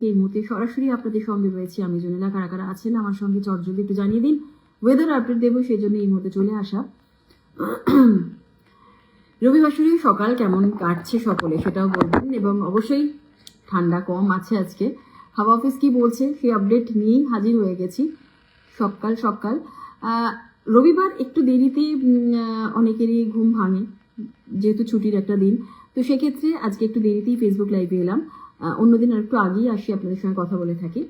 এই মুহূর্তে সরাসরি আপনাদের সঙ্গে রয়েছে আমি জুনেলা। কারা কারা আছেন আমার সঙ্গে চটজলদি একটু জানিয়ে দিন। ওয়েদার আপডেট দেবো, সেই জন্য এই মুহূর্তে চলে আসা। রবিবাসরী সকাল কেমন কাটছে সকলে সেটাও বলবেন, এবং অবশ্যই ঠান্ডা কম আছে আজকে। হাওয়া অফিস কি বলছে সেই আপডেট নিয়েই হাজির হয়ে গেছি সকাল সকাল। রবিবার একটু দেরিতে অনেকেরই ঘুম ভাঙে, যেহেতু ছুটির একটা দিন। তো সেক্ষেত্রে আজকে একটু দেরিতেই ফেসবুক লাইভে এলাম। অন্যদিন আর একটু আগেই আসি, আপনাদের সঙ্গে কথা বলে থাকি।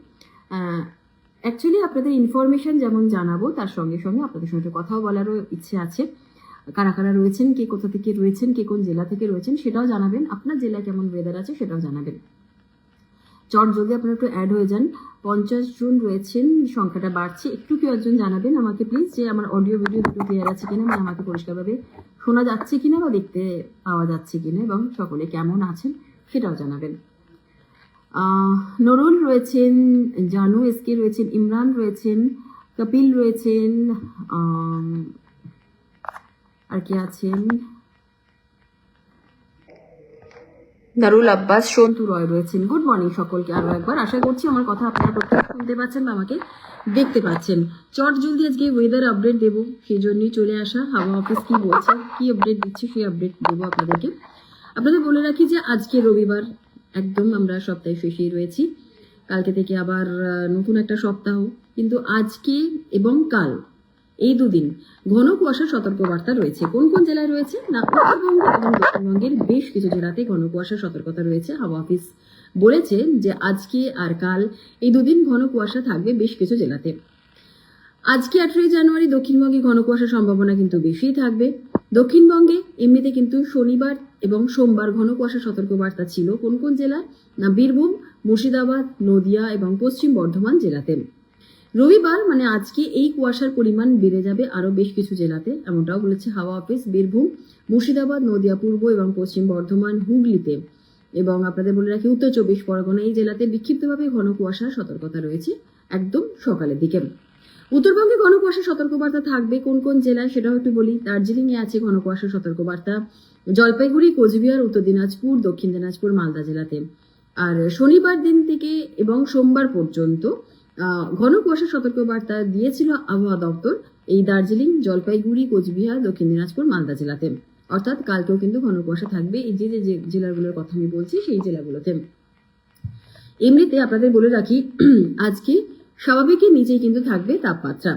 অ্যাকচুয়ালি আপনাদের ইনফরমেশন যেমন জানাবো, তার সঙ্গে সঙ্গে আপনাদের সঙ্গে কথাও বলারও ইচ্ছে আছে। কারা কারা রয়েছেন, কে কোথা থেকে রয়েছেন, কে কোন জেলা থেকে রয়েছেন সেটাও জানাবেন। আপনার জেলায় কেমন ওয়েদার আছে সেটাও জানাবেন। চট জলদি আপনারা একটু অ্যাড হয়ে যান। 50 জন রয়েছেন, সংখ্যাটা বাড়ছে। একটু কেউ একজন জানাবেন আমাকে প্লিজ যে আমার অডিও ভিডিও দুটো ক্লিয়ার আছে কিনা, মানে আমাকে পরিষ্কারভাবে শোনা যাচ্ছে কিনা বা দেখতে পাওয়া যাচ্ছে কিনা, এবং সকলে কেমন আছেন সেটাও জানাবেন। নরুল রয়েছেন, জানু এসকে রয়েছেন, ইমরান রয়েছেন, কপিল রয়েছেন, আর কে আছেন, দারুল আব্বাস, সন্তু রয় রয়েছেন। গুড মর্নিং সকলকে আরো একবার। আশা করছি আমার কথা আপনারা প্রত্যেকে শুনতে পাচ্ছেন বা আমাকে দেখতে পাচ্ছেন। চট জলদি আজকে ওয়েদার আপডেট দেবো, সেই জন্যই চলে আসা। হাওয়া অফিস কি বলছে, কি আপডেট দিচ্ছে সেই আপডেট দেবো আপনাদেরকে। আপনাদের বলে রাখি যে আজকে রবিবার, একদম আমরা সপ্তাহে শেষেই রয়েছি। কালকে থেকে আবার নতুন একটা সপ্তাহ, কিন্তু আজকে এবং কাল এই দুদিন ঘন কুয়াশার সতর্কবার্তা রয়েছে। কোন কোন জেলায় রয়েছে না, উত্তরবঙ্গ এবং দক্ষিণবঙ্গের বেশ কিছু জেলাতে ঘন কুয়াশার সতর্কতা রয়েছে। হাওয়া অফিস বলেছে যে আজকে আর কাল এই দুদিন ঘন কুয়াশা থাকবে বেশ কিছু জেলাতে। আজকে 18 জানুয়ারি দক্ষিণবঙ্গে ঘন কুয়াশার সম্ভাবনা কিন্তু বেশিই থাকবে। দক্ষিণবঙ্গে এমনিতে কিন্তু শনিবার এবং সোমবার ঘন কুয়াশার সতর্কবার্তা ছিল। কোন কোন জেলায় না, বীরভূম, মুর্শিদাবাদ, নদিয়া এবং পশ্চিম বর্ধমান জেলাতে। রবিবার মানে আজকে এই কুয়াশার পরিমাণ বেড়ে যাবে আরো বেশ কিছু জেলাতে, এমনটাও বলেছে হাওয়া অফিস। বীরভূম, মুর্শিদাবাদ, নদিয়া, পূর্ব এবং পশ্চিম বর্ধমান, হুগলিতে এবং আপনাদের বলে রাখি উত্তর 24 পরগনা, এই জেলাতে বিক্ষিপ্তভাবে ঘন কুয়াশার সতর্কতা রয়েছে একদম সকালের দিকে। উত্তরবঙ্গে ঘন কুয়াশার সতর্কবার্তা থাকবে কোন কোন জেলায় সেটাও একটু বলি। দার্জিলিং এ আছে ঘন কুয়াশার সতর্কবার্তা, জলপাইগুড়ি, কোচবিহার, উত্তর দিনাজপুর, দক্ষিণ দিনাজপুর, মালদা জেলাতে। আর শনিবার দিন থেকে এবং সোমবার পর্যন্ত ঘন কুয়াশার সতর্কবার্তা দিয়েছিল আবহাওয়া দপ্তর এই দার্জিলিং, জলপাইগুড়ি, কোচবিহার, দক্ষিণ দিনাজপুর, মালদা জেলাতে। অর্থাৎ কালকেও কিন্তু ঘন কুয়াশা থাকবে এই যে যে জেলাগুলোর কথা আমি বলছি সেই জেলাগুলোতে। এমনিতে আপনাদের বলে রাখি আজকে স্বাভাবিকের নিচেই কিন্তু থাকবে তাপমাত্রা।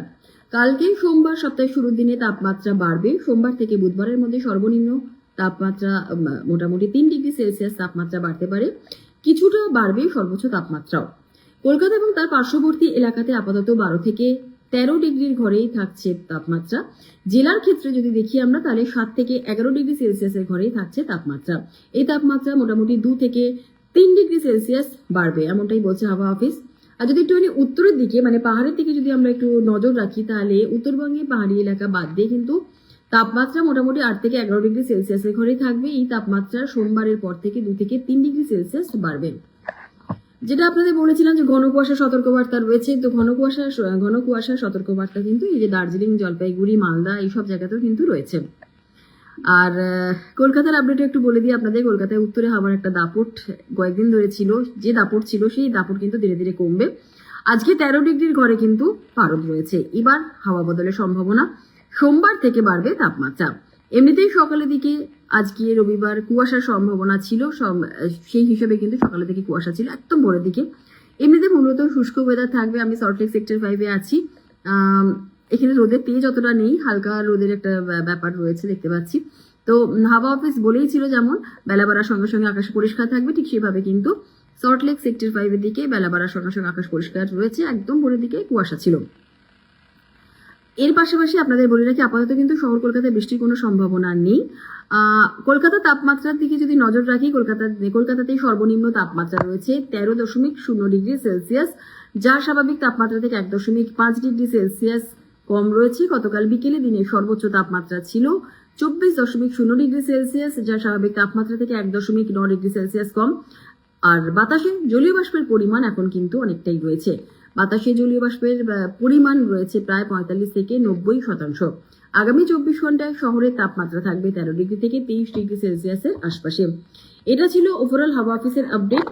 কালকে সোমবার সপ্তাহের শুরুর দিনে তাপমাত্রা বাড়বে। সোমবার থেকে বুধবারের মধ্যে সর্বনিম্ন তাপমাত্রা মোটামুটি 3 ডিগ্রি সেলসিয়াস তাপমাত্রা বাড়তে পারে, কিছুটা বাড়বে সর্বোচ্চ তাপমাত্রাও। কলকাতা এবং তার পার্শ্ববর্তী এলাকাতে আপাতত 12 থেকে 13 ডিগ্রির ঘরেই থাকছে তাপমাত্রা। জেলার ক্ষেত্রে যদি দেখি আমরা, তাহলে 7 থেকে 11 ডিগ্রি সেলসিয়াসের ঘরেই থাকছে তাপমাত্রা। এই তাপমাত্রা মোটামুটি 2 থেকে 3 ডিগ্রি সেলসিয়াস বাড়বে, এমনটাই বলছে হাওয়া অফিস। আর যদি একটুখানি উত্তরের দিকে মানে পাহাড়ের দিকে যদি আমরা একটু নজর রাখি, তাহলে উত্তরবঙ্গে পাহাড়ি এলাকা বাদ দিয়ে কিন্তু তাপমাত্রা মোটামুটি 8 থেকে 11 ডিগ্রি সেলসিয়াসের ঘরেই থাকবে। এই তাপমাত্রা সোমবারের পর থেকে 2 থেকে 3 ডিগ্রি সেলসিয়াস বাড়বে। যেটা আপনাদের বলেছিলাম যে ঘন কুয়াশা সতর্কবার্তা রয়েছে, তো ঘন কুয়াশার সতর্কবার্তা কিন্তু এই যে দার্জিলিং, জলপাইগুড়ি, মালদা এইসব জায়গাতেও কিন্তু রয়েছে। আর কলকাতার আপডেটে একটু বলে দিই আপনাদের, কলকাতায় উত্তরে হাওয়ার একটা দাপট কয়েকদিন ধরে ছিল, যে দাপট ছিল সেই দাপট কিন্তু ধীরে ধীরে কমবে। আজকে 13 ডিগ্রির ঘরে কিন্তু পারদ রয়েছে। এবার হাওয়া বদলের সম্ভাবনা, সোমবার থেকে বাড়বে তাপমাত্রা। এমনিতেই সকালের দিকে আজকে রবিবার কুয়াশার সম্ভাবনা ছিল, সেই হিসেবে কিন্তু সকালের দিকে কুয়াশা ছিল একদম ভোরের দিকে। এমনিতে মূলত শুষ্ক ওয়েদার থাকবে। আমি সল্টলেক সেক্টর 5-এ আছি। এখানে রোদের তেজ অতটা নেই, হালকা রোদের একটা ব্যাপার রয়েছে দেখতে পাচ্ছি। তো হাওয়া অফিস বলেই ছিল যেমন বেলা বাড়ার সঙ্গে সঙ্গে আকাশ পরিষ্কার থাকবে, ঠিক সেভাবে কিন্তু সল্টলেক সেক্টর 5-এর দিকে বেলা বাড়ার সঙ্গে সঙ্গে আকাশ পরিষ্কার রয়েছে, একদম ভোরের দিকে কুয়াশা ছিল। এর পাশাপাশি আপনাদের বলে রাখি আপাতত কিন্তু শহর কলকাতায় বৃষ্টির কোনো সম্ভাবনা নেই। কলকাতার তাপমাত্রার দিকে যদি নজর রাখি, কলকাতাতেই সর্বনিম্ন তাপমাত্রা রয়েছে 13.0 ডিগ্রি সেলসিয়াস, যা স্বাভাবিক তাপমাত্রা থেকে 1.5 ডিগ্রি সেলসিয়াস কম রয়েছে। গতকাল বিকেলে দিনের সর্বোচ্চ তাপমাত্রা ছিল 24.0 ডিগ্রি সেলসিয়াস, যা স্বাভাবিক তাপমাত্রা থেকে 1.9 ডিগ্রি সেলসিয়াস কম। আর বাতাসে জলীয় বাষ্পের পরিমাণ এখন কিন্তু অনেকটাই রয়েছে। বাতাসে জলীয় বাষ্পের পরিমাণ রয়েছে প্রায় 45 থেকে 90%। আগামী 24 ঘন্টায় শহরের তাপমাত্রা থাকবে 13 ডিগ্রি থেকে 23 ডিগ্রি সেলসিয়াসের আশপাশে। এটা ছিল ওভারঅল হাওয়া অফিসের আপডেট।